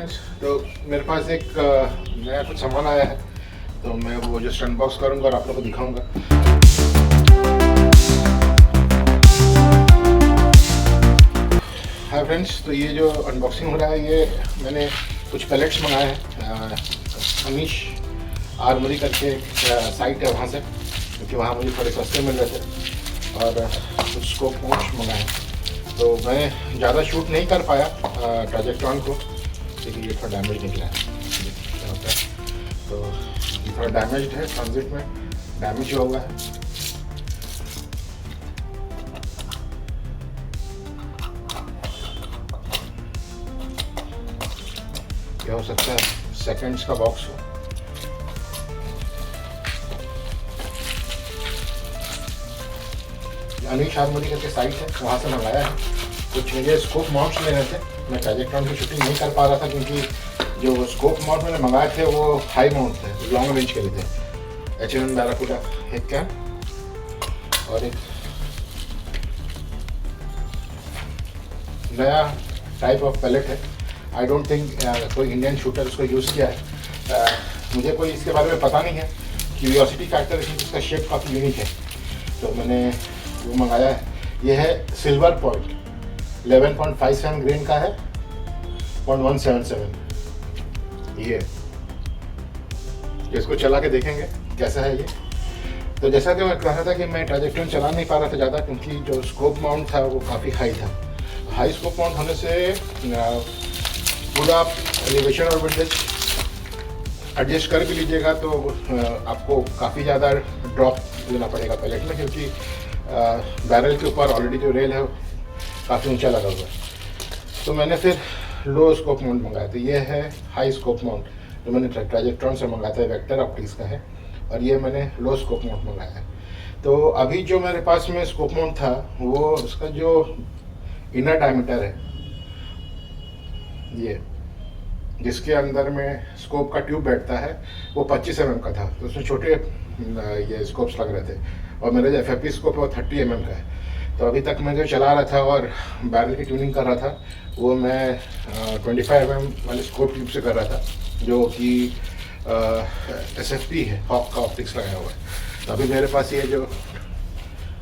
Friends, तो मेरे पास एक नया कुछ सामान आया है, तो मैं वो जस्ट अनबॉक्स करूंगा और आप लोगों को दिखाऊंगा। हाय फ्रेंड्स, तो ये जो अनबॉक्सिंग हो रहा है, ये मैंने कुछ पैलेट्स मंगाए हैं अमीश आर्मरी करके एक साइट है वहाँ से, क्योंकि वहाँ मुझे थोड़े सस्ते मिल रहे थे, और कुछ स्कोप मोड्स मंगाए। तो मैं ज़्यादा शूट नहीं कर पाया ट्राजेक्ट्रॉन को, क्योंकि ये थोड़ा डैमेज निकला है। क्या होता है, तो ये थोड़ा डैमेज है, ट्रांजिट में डैमेज हुआ है। क्या हो सकता है, सेकंड्स का बॉक्स हो। अनीश हारमोनी करके साइट है, वहाँ से मंगाया है। कुछ मुझे स्कोप माउंट्स लेने थे, मैं ट्राजेक्ट्रॉन की शूटिंग नहीं कर पा रहा था, क्योंकि जो स्कोप माउंट मैंने मंगाए थे वो हाई माउंट थे, लॉन्ग रेंज के लिए थे। H&M बैराकूडा एक कैन और एक नया टाइप ऑफ पैलेट है। आई डोंट थिंक कोई इंडियन शूटर उसको यूज़ किया है। मुझे कोई इसके बारे में पता नहीं है। क्यूरियोसिटी फैक्टर इसका शेप काफ़ी यूनिक है, तो मैंने वो मंगाया है। ये है सिल्वर पॉइंट, 11.57 ग्रेन का है, 0.177। ये इसको चला के देखेंगे कैसा है ये। तो जैसा कि मैं कह रहा था कि मैं ट्राजेक्ट्रॉन चला नहीं पा रहा था ज़्यादा, क्योंकि जो स्कोप माउंट था वो काफ़ी हाई था। हाई स्कोप माउंट होने से पूरा एलिवेशन और विंडेज एडजस्ट कर भी लीजिएगा तो आपको काफ़ी ज़्यादा ड्रॉप देना पड़ेगा पैलेट में, क्योंकि बैरल के ऊपर ऑलरेडी जो रेल है काफ़ी ऊंचा लगा हुआ है। तो मैंने फिर लो स्कोप माउंट मंगाया था। ये है हाई स्कोप माउंट, जो मैंने ट्राजेक्ट्रॉन से मंगाया था, वेक्टर ऑप्टिक्स का है, और ये मैंने लो स्कोप माउंट मंगाया है। तो अभी जो मेरे पास में स्कोप माउंट था, वो उसका जो इनर डायमीटर है, ये जिसके अंदर में स्कोप का ट्यूब बैठता है, वो 25 mm का था। तो उसमें छोटे ये स्कोप्स लग रहे थे, और मेरा जो FFP स्कोप है वो 30 mm का है। तो अभी तक मैं जो चला रहा था और बैरल की ट्यूनिंग कर रहा था, वो मैं 25 mm वाले स्कोप ट्यूब से कर रहा था, जो कि SFP है, हॉक का ऑप्टिक्स लगाया हुआ है। तो अभी मेरे पास ये जो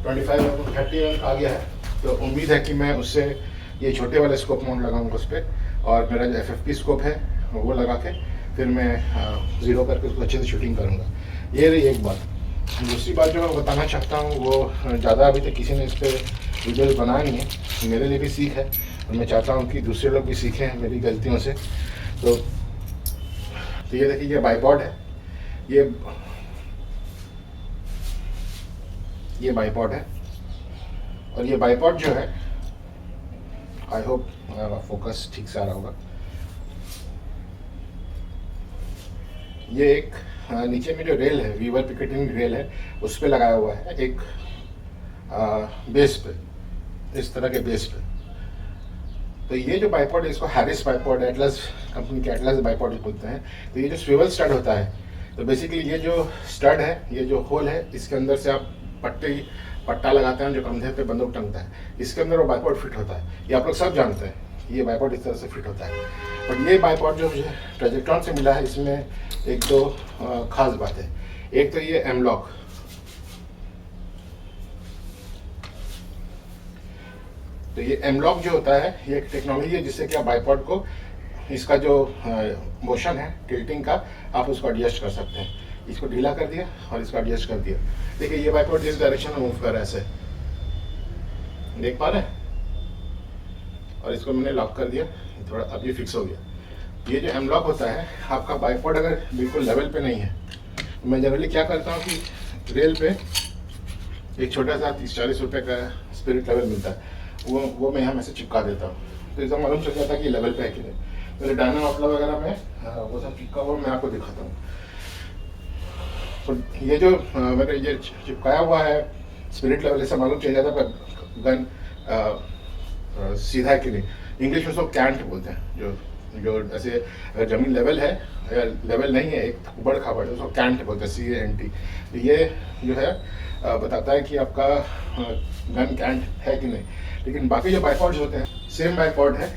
25 mm 30 mm आ गया है, तो उम्मीद है कि मैं उससे ये छोटे वाले स्कोप माउंट लगाऊंगा उस पर, और मेरा जो FFP स्कोप है वो लगा के फिर मैं ज़ीरो करके उसको अच्छे से शूटिंग करूँगा। ये रही एक बात। दूसरी बात जो मैं बताना चाहता हूँ, वो ज़्यादा अभी तक किसी ने इस पर वीडियोज़ बनाया नहीं है। मेरे लिए भी सीख है, और मैं चाहता हूँ कि दूसरे लोग भी सीखें मेरी गलतियों से। तो ये देखिए, ये बाइपॉड है, ये बाइपॉड है, और ये बाइपॉड जो है, आई होप फोकस ठीक से आ रहा होगा। ये एक नीचे में जो रेल है, वीवर पिकेटिंग रेल है, उस पर लगाया हुआ है, एक बेस पे, इस तरह के बेस पे। तो ये जो बाइपॉड है, इसको हैरिस बाइपॉड, एटलस कंपनी के एटलस बाइपॉड बोलते हैं। तो ये जो स्विवल स्टड होता है, तो बेसिकली ये जो स्टड है, ये जो होल है, इसके अंदर से आप पट्टा लगाते हैं जो कंधे पे बंदूक टंगता है, इसके अंदर वो बाइपॉड फिट होता है। ये आप लोग सब जानते हैं, ये बाइपॉड इस तरह से फिट होता है। और ये बाइपॉड जो मुझे ट्राजेक्ट्रॉन से मिला है, इसमें एक दो खास बात है। एक तो ये एमलॉक, तो ये एमलॉक जो होता है, ये एक टेक्नोलॉजी है जिससे कि आप बाइपॉड को, इसका जो मोशन है टिल्टिंग का, आप उसको एडजस्ट कर सकते हैं। इसको ढीला कर दिया और इसको एडजस्ट कर दिया। देखिए, ये बाइपॉड इस डायरेक्शन में मूव कर रहा है, ऐसे देख पा रहे हैं, और इसको मैंने लॉक कर दिया, थोड़ा अभी फिक्स हो गया। ये जो एमलॉक होता है, आपका बाइपॉड अगर बिल्कुल लेवल पे नहीं है, तो मैं जनरली क्या करता हूँ कि रेल पे एक छोटा सा 30-40 रुपये का स्पिरिट लेवल मिलता है, वो मैं यहाँ में से चिपका देता हूँ। तो एकदम मालूम चल जाता है कि लेवल पे है कि नहीं। मेरे डायना मफलर वगैरह में वो सब चिपका हुआ मैं आपको दिखाता हूँ। तो ये जो मैंने ये चिपकाया हुआ है स्पिरिट लेवल, ऐसा मालूम चल जाता है गन सीधा है कि नहीं। इंग्लिश में उसको कैंट बोलते हैं, जो ऐसे अगर जमीन लेवल है या लेवल नहीं है, एक उबड़ खाबड़ है, उसको कैंट बोलते हैं, CANT। तो ये जो है बताता है कि आपका गन कैंट है कि नहीं। लेकिन बाकी जो बाइपॉड्स होते हैं, सेम बाइपॉड है,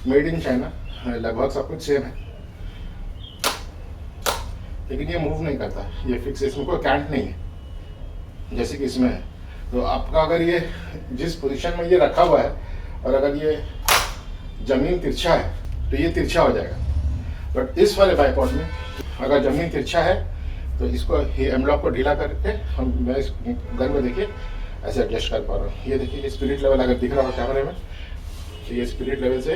मेड इन चाइना, लगभग सब कुछ सेम है, लेकिन ये मूव नहीं करता, ये फिक्स, इसमें कोई कैंट नहीं है जैसे कि इसमें है। तो आपका अगर ये जिस पोजीशन में ये रखा हुआ है और अगर ये ज़मीन तिरछा है तो ये तिरछा हो जाएगा, बट इस वाले बाइपॉड में अगर ज़मीन तिरछा है तो इसको एम लॉक को ढीला करके मैं इस गन में देखिए ऐसे एडजस्ट कर पा रहा हूँ। ये देखिए, ये स्पिरिट लेवल अगर दिख रहा हो कैमरे में तो ये स्पिरिट लेवल से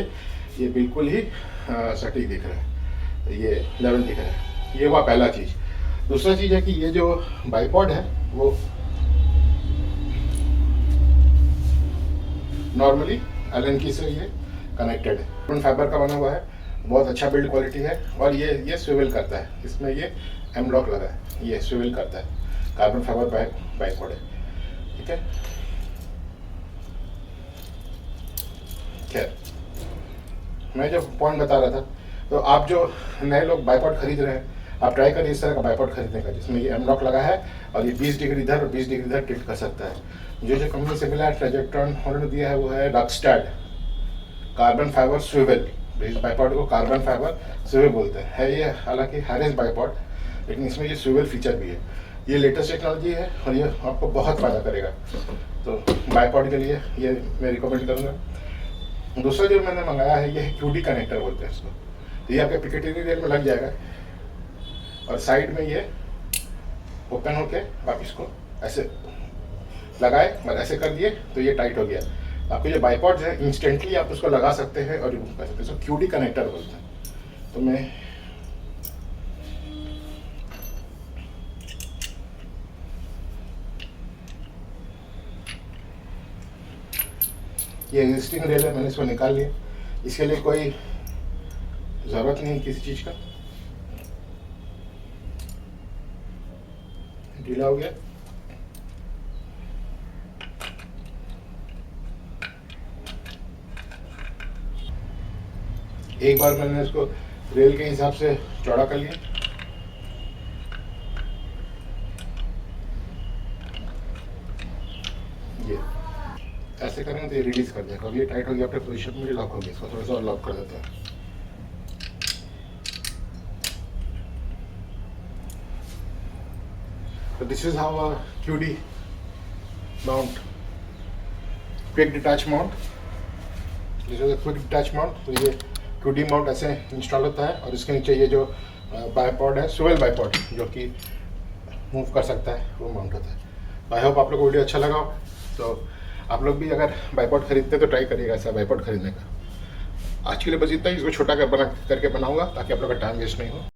ये बिल्कुल ही सटीक दिख रहा है, ये लेवल दिख रहा है। ये हुआ पहला चीज़। दूसरा चीज़ है कि ये जो बाइपॉड है वो नॉर्मली एलन की से ये कनेक्टेड है, कार्बन फाइबर का बना हुआ है, बहुत अच्छा बिल्ड क्वालिटी है, और ये स्विvel करता है, इसमें ये एम लॉक लगा है, ये स्विvel करता है, कार्बन फाइबर बाइपॉड है, ठीक है। खैर, मैं जो पॉइंट बता रहा था, तो आप जो नए लोग बाइपॉड खरीद रहे हैं, आप ट्राई करिए इस तरह का बाइपॉड खरीदने का जिसमें ये एम लॉक लगा है और ये 20 डिग्री इधर और 20 डिग्री इधर टिल्ट कर सकता है। जो कंपनी से मिला है, ट्रैजेक्टोन उन्होंने दिया है वो है रॉकस्टाड कार्बन फाइबर स्विvel। इस बाइपॉड को कार्बन फाइबर स्विvel बोलते हैं। ये हालांकि हारिस बाइपॉड, लेकिन इसमें ये स्विvel फीचर भी है। ये लेटेस्ट टेक्नोलॉजी है और ये आपको बहुत फ़ायदा करेगा, तो बाइपॉड के लिए ये मैं रिकमेंड करूँगा। दूसरा जो मैंने मंगाया है ये QD कनेक्टर बोलते हैं इसको, तो ये आपके पिकेटिंग रेल में लग जाएगा और साइड में ये ओपन होके आप इसको ऐसे लगाए और ऐसे कर दिए तो ये टाइट हो गया। आपके जो बाइपॉड्स है इंस्टेंटली आप उसको लगा सकते हैं और रिमूव कर सकते हैं, इसको QD कनेक्टर बोलते हैं। तो मैं ये एग्जिस्टिंग रेल है, मैंने इसको निकाल लिया, इसके लिए कोई ज़रूरत नहीं किसी चीज़ का, ढीला हो गया। एक बार मैंने इसको रेल के हिसाब से चौड़ा कर लिया, ये ऐसे करेंगे तो ये रिलीज कर देगा। अब ये टाइट हो गया, अपने पोजीशन में लॉक हो गया, इसको थोड़ा सा और लॉक कर देते हैं। So this is how a QD mount, quick detach mount. This is a quick detach mount. तो ये QD mount ऐसे इंस्टॉल होता है और इसके नीचे ये जो बाइपॉड है, स्विvel बाइपॉड जो कि मूव कर सकता है, वो माउंट होता है। आई होप आप लोग को वीडियो अच्छा लगा हो, तो आप लोग भी अगर बाइपॉड खरीदते तो ट्राई करिएगा ऐसा बाइपॉड खरीदने का। आज के लिए बस इतना ही, इसको छोटा करके बनाऊंगा ताकि आप लोग का टाइम वेस्ट नहीं हो।